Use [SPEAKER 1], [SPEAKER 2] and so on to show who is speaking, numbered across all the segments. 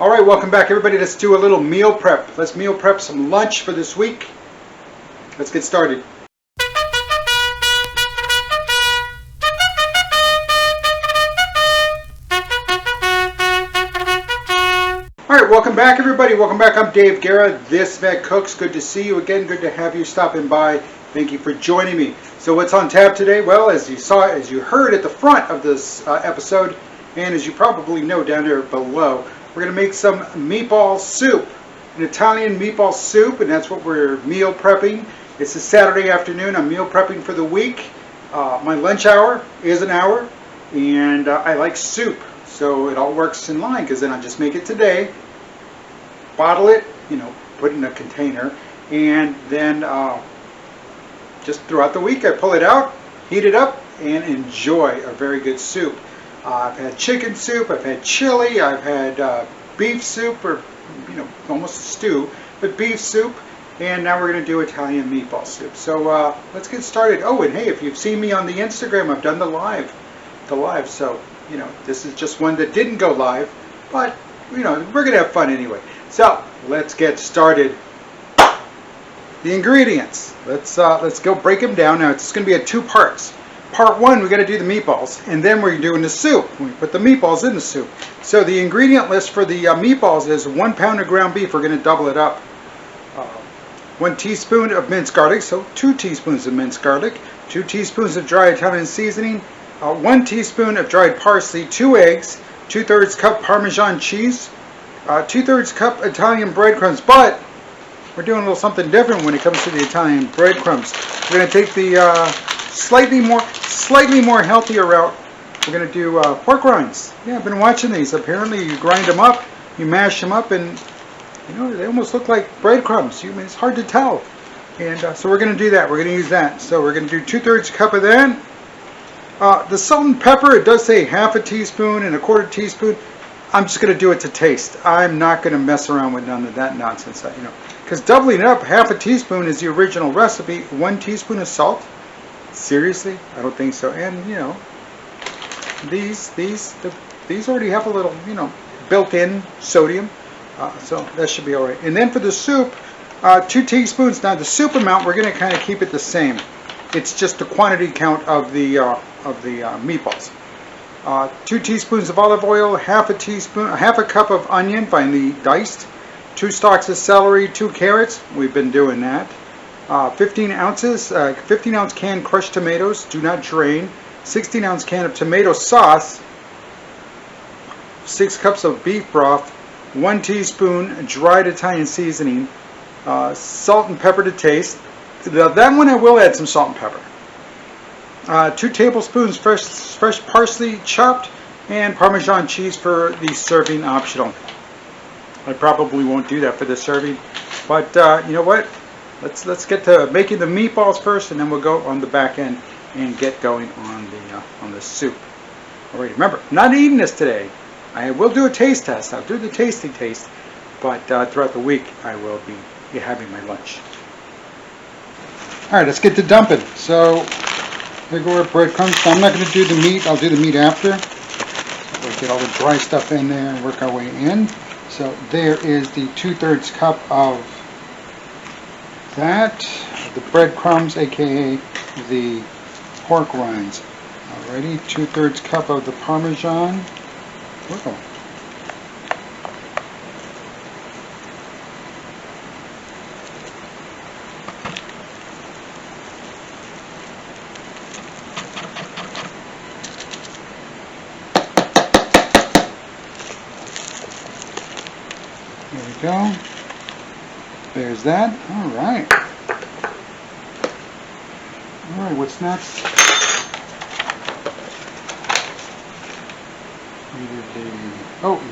[SPEAKER 1] All right, welcome back everybody. Let's do a little meal prep. Let's meal prep some lunch for this week. Let's get started. All right, welcome back everybody. Welcome back. I'm Dave Guerra. This Veg Cooks. Good to see you again. Good to have you stopping by. Thank you for joining me. So what's on tap today? Well, as you heard at the front of this episode, and as you probably know down there below, we're going to make some meatball soup, an Italian meatball soup, and that's what we're meal prepping. It's a Saturday afternoon. I'm meal prepping for the week. My lunch hour is an hour, and I like soup, so it all works in line because then I just make it today, bottle it, put it in a container, and then just throughout the week I pull it out, heat it up, and enjoy a very good soup. I've had chicken soup, I've had chili, I've had beef soup, or almost a stew, but beef soup, and now we're going to do Italian meatball soup. So let's get started. Oh, and hey, if you've seen me on the Instagram, I've done the live. So this is just one that didn't go live, but we're going to have fun anyway. So let's get started. The ingredients. Let's go break them down. Now it's going to be at two parts. Part one, we got to do the meatballs, and then we're doing the soup. We put the meatballs in the soup. So the ingredient list for the meatballs is 1 pound of ground beef. We're going to double it up. 1 teaspoon of minced garlic, so 2 teaspoons of minced garlic. 2 teaspoons of dry Italian seasoning. 1 teaspoon of dried parsley. 2 eggs. 2/3 cup Parmesan cheese. 2/3 cup Italian breadcrumbs. But we're doing a little something different when it comes to the Italian breadcrumbs. We're going to take the slightly more healthier route. We're going to do pork rinds. Yeah, I've been watching these. Apparently you grind them up, you mash them up, and they almost look like breadcrumbs. It's hard to tell. And so we're going to do that. We're going to use that. So we're going to do 2/3 cup of that. The salt and pepper, it does say 1/2 teaspoon and 1/4 teaspoon. I'm just going to do it to taste. I'm not going to mess around with none of that nonsense. Because doubling it up, 1/2 teaspoon is the original recipe. 1 teaspoon of salt. Seriously? I don't think so. And these already have a little built-in sodium, so that should be all right. And then for the soup, 2 teaspoons. Now the soup amount, we're going to kind of keep it the same. It's just the quantity count of the meatballs. 2 teaspoons of olive oil, 1/2 cup of onion, finely diced, 2 stalks of celery, 2 carrots. We've been doing that. 15 ounce can crushed tomatoes, do not drain. 16 ounce can of tomato sauce. 6 cups of beef broth. 1 teaspoon dried Italian seasoning. Salt and pepper to taste. That one I will add some salt and pepper. 2 tablespoons fresh parsley chopped, and Parmesan cheese for the serving optional. I probably won't do that for the serving, but you know what? Let's get to making the meatballs first, and then we'll go on the back end and get going on the soup. All right, remember, I'm not eating this today. I will do a taste test. I'll do the tasty taste, but throughout the week I will be having my lunch. All right, let's get to dumping. So here go our breadcrumbs. So I'm not going to do the meat. I'll do the meat after. So we'll get all the dry stuff in there and work our way in. So there is the 2/3 cup of that, the breadcrumbs, aka the pork rinds. Alrighty, 2/3 cup of the Parmesan. Whoa. There we go. There's that. All right. All right, what's next?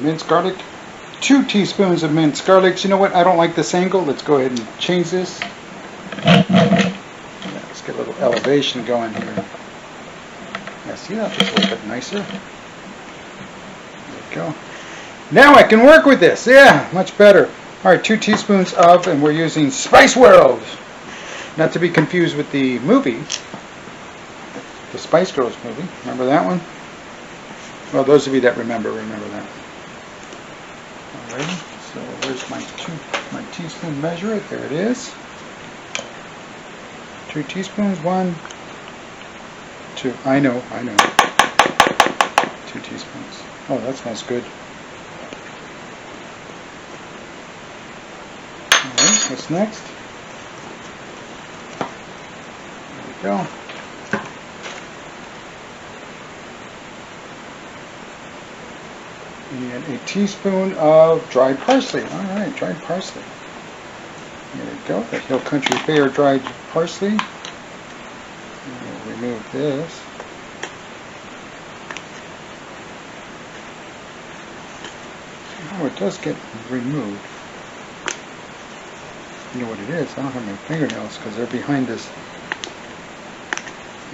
[SPEAKER 1] Minced garlic. 2 teaspoons of minced garlic. You know what? I don't like this angle. Let's go ahead and change this. Let's get a little elevation going here. Yeah, see that? That's a little bit nicer. There we go. Now I can work with this. Yeah, much better. All right, 2 teaspoons of, and we're using Spice World. Not to be confused with the movie, the Spice Girls movie. Remember that one? Well, those of you that remember that. Alrighty, so where's my teaspoon measure? There it is. 2 teaspoons, 1, 2. I know. 2 teaspoons. Oh, that smells good. Alright, what's next? There we go. And a teaspoon of dried parsley. Alright, dried parsley. There we go. The Hill Country Fair dried parsley. We'll remove this. Oh, it does get removed. You know what it is? I don't have my fingernails because they're behind this.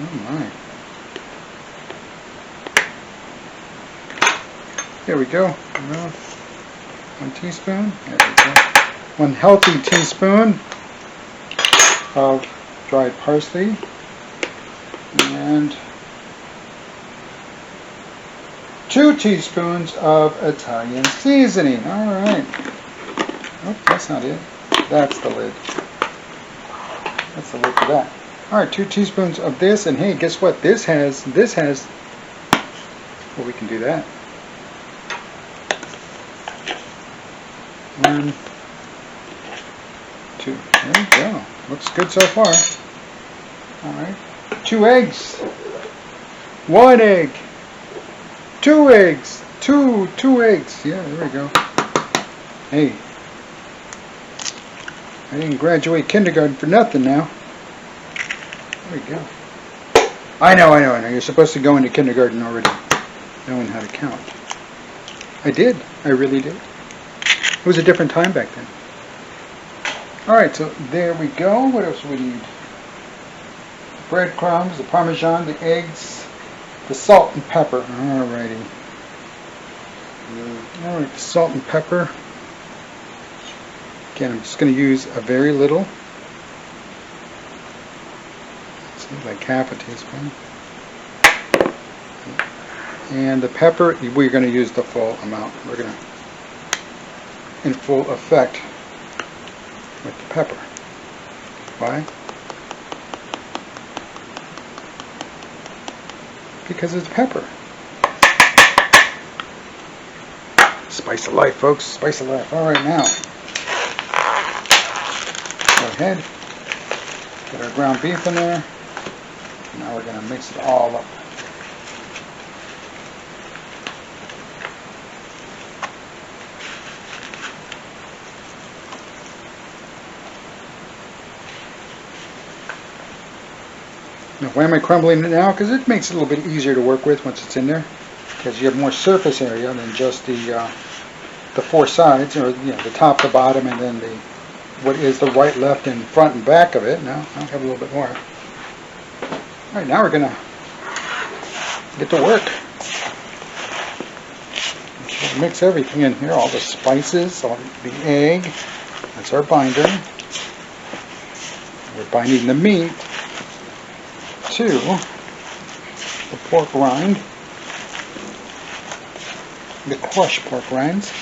[SPEAKER 1] Oh my. There we go. 1 teaspoon. There we go. 1 healthy teaspoon of dried parsley. And 2 teaspoons of Italian seasoning. Alright. Oh, that's not it. That's the lid. That's the lid for that. Alright, 2 teaspoons of this. And hey, guess what? This has, well, we can do that. 1, 2. There we go. Looks good so far. Alright. 2 eggs. 1 egg. 2 eggs. 2 eggs. Yeah, there we go. Hey. I didn't graduate kindergarten for nothing now. There we go. I know. You're supposed to go into kindergarten already knowing how to count. I did. I really did. It was a different time back then. Alright, so there we go. What else do we need? Breadcrumbs, the parmesan, the eggs, the salt and pepper. Alrighty. Alright, the salt and pepper. Again, I'm just going to use a very little. Seems like half a teaspoon. And the pepper, we're going to use the full amount. We're going to, in full effect, with the pepper. Why? Because it's pepper. Spice of life, folks. Spice of life. All right, now go ahead, get our ground beef in there. Now we're going to mix it all up. Now, why am I crumbling it now? Because it makes it a little bit easier to work with once it's in there. Because you have more surface area than just the 4 sides, or the top, the bottom, and then the what is the right, left, and front and back of it. Now I have a little bit more. All right, now we're gonna get to work. Mix everything in here, all the spices, all the egg. That's our binder. We're binding the meat to the pork rind, the crushed pork rinds.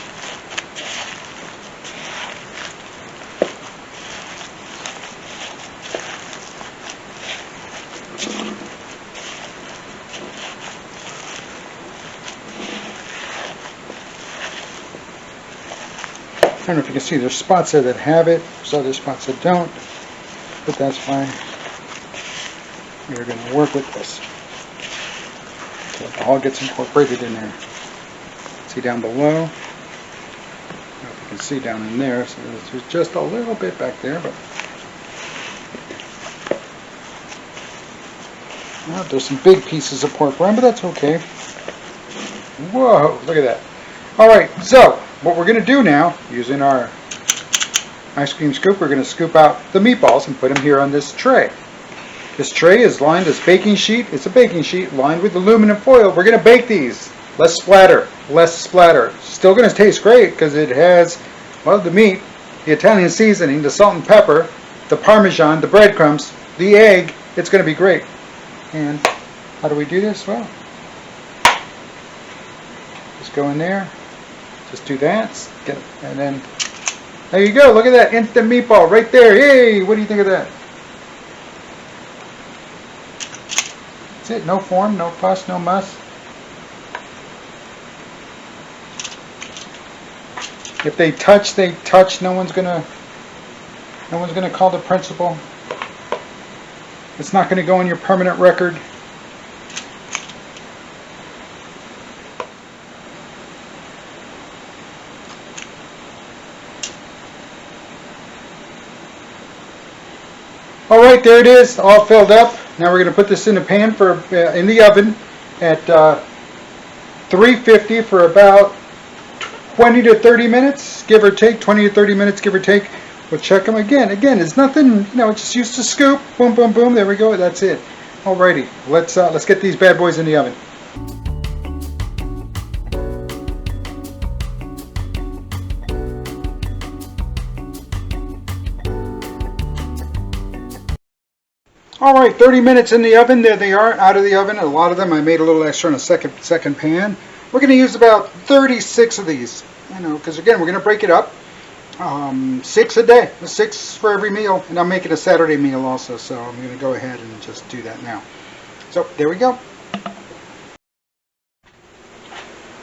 [SPEAKER 1] I don't know if you can see, there's spots there that have it, there's other spots that don't, but that's fine. We're going to work with this so it all gets incorporated in there. See down below? I don't know if you can see down in there, so there's just a little bit back there, but well, there's some big pieces of pork rind, but that's okay. Whoa, look at that. Alright, so what we're going to do now, using our ice cream scoop, we're going to scoop out the meatballs and put them here on this tray. This tray is lined as baking sheet. It's a baking sheet lined with aluminum foil. We're going to bake these. Less splatter, less splatter. Still going to taste great because it has, well, the meat, the Italian seasoning, the salt and pepper, the parmesan, the breadcrumbs, the egg. It's going to be great. And how do we do this? Well, just go in there, Just do that, and then there you go. Look at that instant meatball right there. Hey, what do you think of that? That's it. No form, no fuss, no muss. If they touch, they touch. No one's gonna call the principal. It's not gonna go on your permanent record. All right, there it is, all filled up. Now we're going to put this in the pan for in the oven at 350 for about 20 to 30 minutes, give or take. 20 to 30 minutes, give or take. We'll check them again. Again, it's nothing. Just use the scoop. Boom, boom, boom. There we go. That's it. Alrighty, let's get these bad boys in the oven. All right, 30 minutes in the oven. There they are, out of the oven. A lot of them I made a little extra in a second pan. We're going to use about 36 of these, because again we're going to break it up. 6 a day, 6 for every meal, and I'm making a Saturday meal also, so I'm going to go ahead and just do that now. So there we go.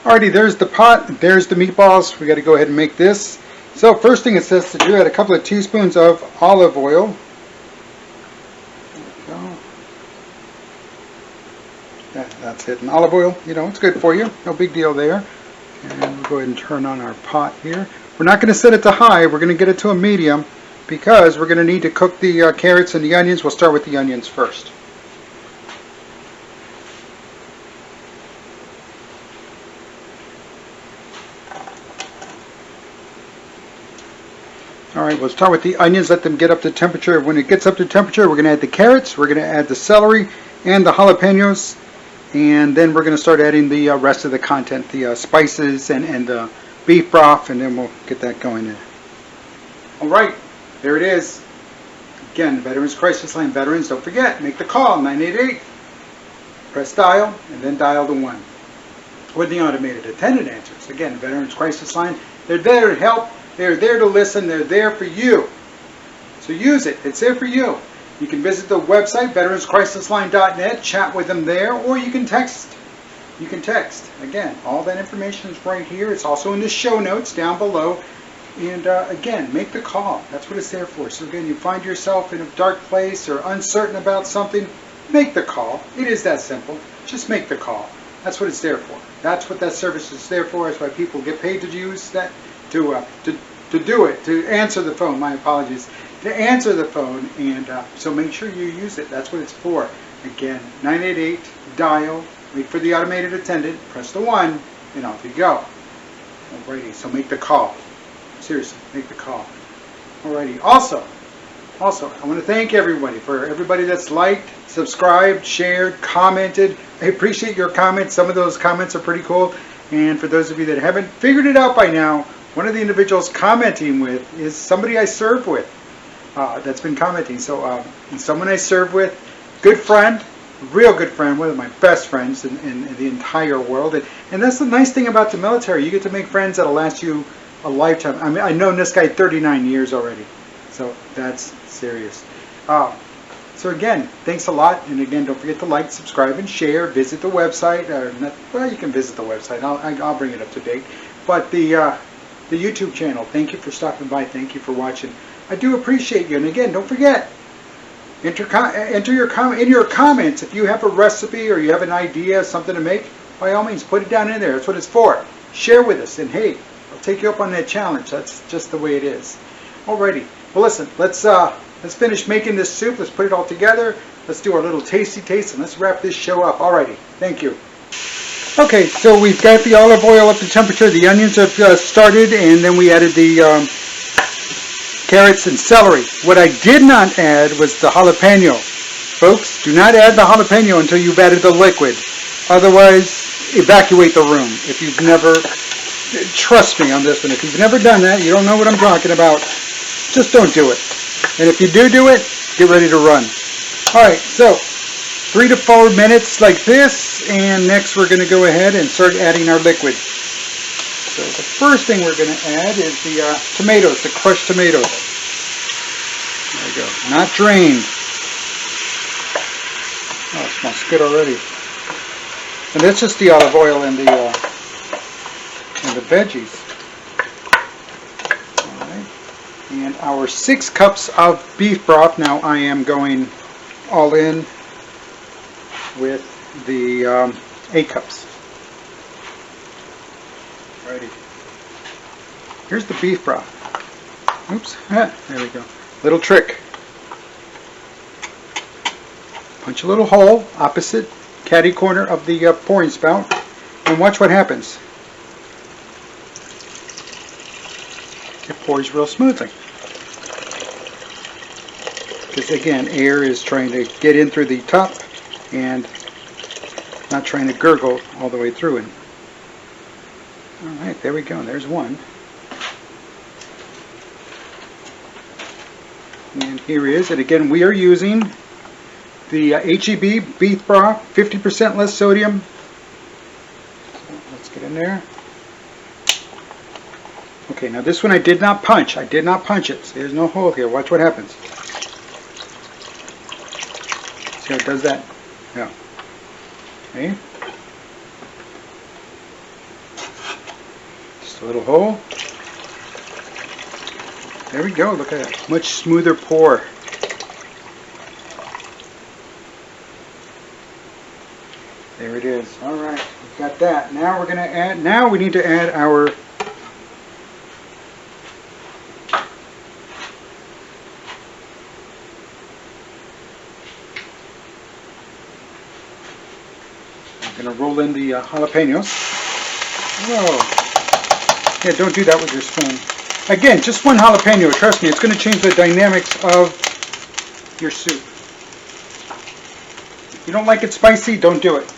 [SPEAKER 1] Alrighty, there's the pot, there's the meatballs. We got to go ahead and make this. So first thing it says to do, add a couple of teaspoons of olive oil. That's it. And olive oil, it's good for you. No big deal there. And we'll go ahead and turn on our pot here. We're not going to set it to high. We're going to get it to a medium because we're going to need to cook the carrots and the onions. We'll start with the onions first. All right, we'll start with the onions. Let them get up to temperature. When it gets up to temperature, we're going to add the carrots. We're going to add the celery and the jalapenos. And then we're going to start adding the rest of the content, the spices and the beef broth, and then we'll get that going in. All right, there it is. Again, Veterans Crisis Line veterans, don't forget, make the call, 988. Press dial, and then dial the 1. When the automated attendant answers. Again, Veterans Crisis Line, they're there to help, they're there to listen, they're there for you. So use it, it's there for you. You can visit the website, veteranscrisisline.net, chat with them there, or you can text. You can text. Again, all that information is right here. It's also in the show notes down below. And again, make the call. That's what it's there for. So again, you find yourself in a dark place or uncertain about something, make the call. It is that simple. Just make the call. That's what it's there for. That's what that service is there for. That's why people get paid to use that, to do it, to answer the phone. My apologies. To answer the phone, and so make sure you use it. That's what it's for. Again, 988, dial, wait for the automated attendant, press the 1, and off you go. Alrighty, so make the call. Seriously, make the call. Alrighty, also, I want to thank everybody that's liked, subscribed, shared, commented. I appreciate your comments. Some of those comments are pretty cool. And for those of you that haven't figured it out by now, one of the individuals commenting with is somebody I serve with. That's been commenting. So someone I serve with, good friend, real good friend, one of my best friends in the entire world. And that's the nice thing about the military. You get to make friends that'll last you a lifetime. I mean, I've known this guy 39 years already. So that's serious. So again, thanks a lot. And again, don't forget to like, subscribe, and share. Visit the website. Well, you can visit the website. I'll bring it up to date. But the YouTube channel, thank you for stopping by. Thank you for watching. I do appreciate you. And again, don't forget, enter in your comments if you have a recipe or you have an idea, something to make. By all means, put it down in there. That's what it's for. Share with us, and hey, I'll take you up on that challenge. That's just the way it is. Alrighty. Well, listen. Let's finish making this soup. Let's put it all together. Let's do our little tasty taste, and let's wrap this show up. Alrighty. Thank you. Okay, so we've got the olive oil up to temperature. The onions have started, and then we added the carrots and celery. What I did not add was the jalapeno. Folks, do not add the jalapeno until you've added the liquid. Otherwise, evacuate the room. If you've never, trust me on this one, if you've never done that, you don't know what I'm talking about, just don't do it. And if you do it, get ready to run. Alright, so 3 to 4 minutes like this, and next we're going to go ahead and start adding our liquid. So the first thing we're going to add is the tomatoes, the crushed tomatoes. There we go. Not drained. Oh, it smells good already. And that's just the olive oil and the veggies. All right. And our 6 cups of beef broth. Now I am going all in with the 8 cups. Alrighty. Here's the beef broth. Oops. There we go. Little trick. Punch a little hole opposite caddy corner of the pouring spout and watch what happens. It pours real smoothly. Because again, air is trying to get in through the top and not trying to gurgle all the way through it. Alright, there we go. There's one. And here he is. And again, we are using the HEB beef broth, 50% less sodium. So let's get in there. Okay, now this one I did not punch. I did not punch it. So there's no hole here. Watch what happens. See how it does that? Yeah. Okay. Just a little hole. There we go. Look at that. Much smoother pour. There it is. All right, we've got that. Now we're going to add. Now we need to add our I'm going to roll in the jalapenos. Whoa. Yeah, don't do that with your spoon. Again, just one jalapeno. Trust me, it's going to change the dynamics of your soup. If you don't like it spicy, don't do it.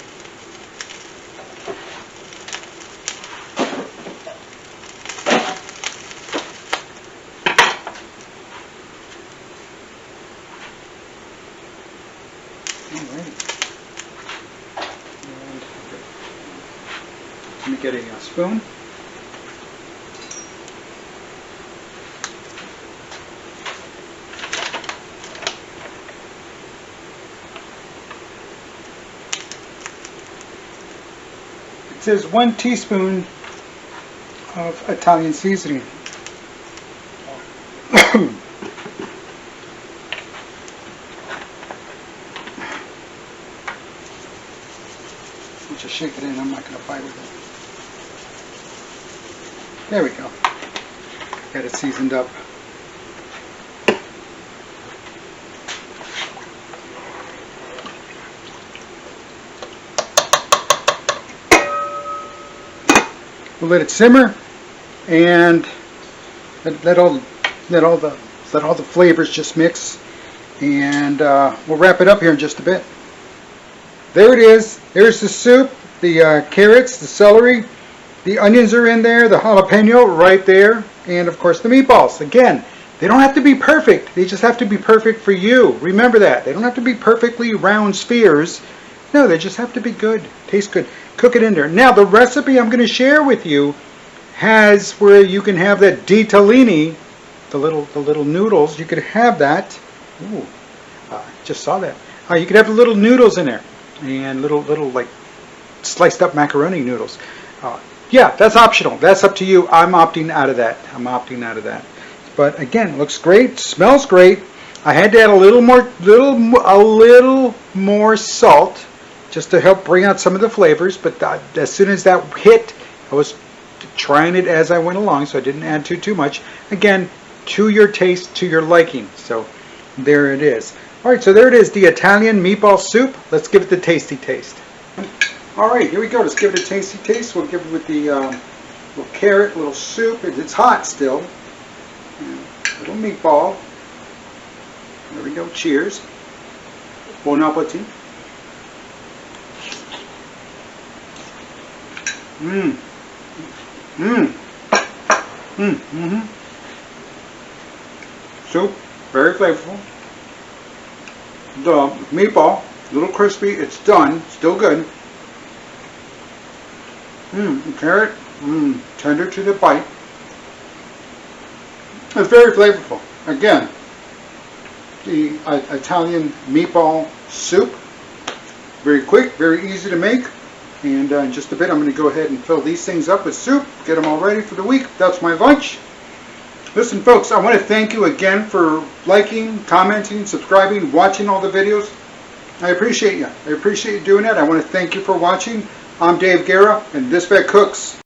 [SPEAKER 1] Let me get a spoon. It says 1 teaspoon of Italian seasoning. Just shake it in. I'm not going to fight with it. There we go. Got it seasoned up. We'll let it simmer and let all the flavors just mix, and we'll wrap it up here in just a bit. There it is. There's the soup, the carrots, the celery, the onions are in there, the jalapeno right there, and of course the meatballs. Again, they don't have to be perfect. They just have to be perfect for you. Remember that. They don't have to be perfectly round spheres. No, they just have to be good. Taste good. Cook it in there. Now, the recipe I'm going to share with you has where you can have that ditalini, the little noodles. You could have that. Ooh, just saw that. You could have the little noodles in there, and little like sliced up macaroni noodles. Yeah, that's optional. That's up to you. I'm opting out of that. But again, looks great, smells great. I had to add a little more salt just to help bring out some of the flavors. But as soon as that hit, I was trying it as I went along, so I didn't add too much. Again, to your taste, to your liking. So there it is. All right, so there it is, the Italian meatball soup. Let's give it the tasty taste. All right, here we go. Let's give it a tasty taste. We'll give it with the little carrot, little soup. It's hot still. Little meatball. There we go. Cheers. Bon appetit. Soup, very flavorful. The meatball, a little crispy. It's done. Still good. The carrot, Tender to the bite. It's very flavorful. Again, the Italian meatball soup. Very quick, very easy to make. And in just a bit, I'm going to go ahead and fill these things up with soup, get them all ready for the week. That's my lunch. Listen, folks, I want to thank you again for liking, commenting, subscribing, watching all the videos. I appreciate you. I appreciate you doing that. I want to thank you for watching. I'm Dave Guerra, and This Vet Cooks.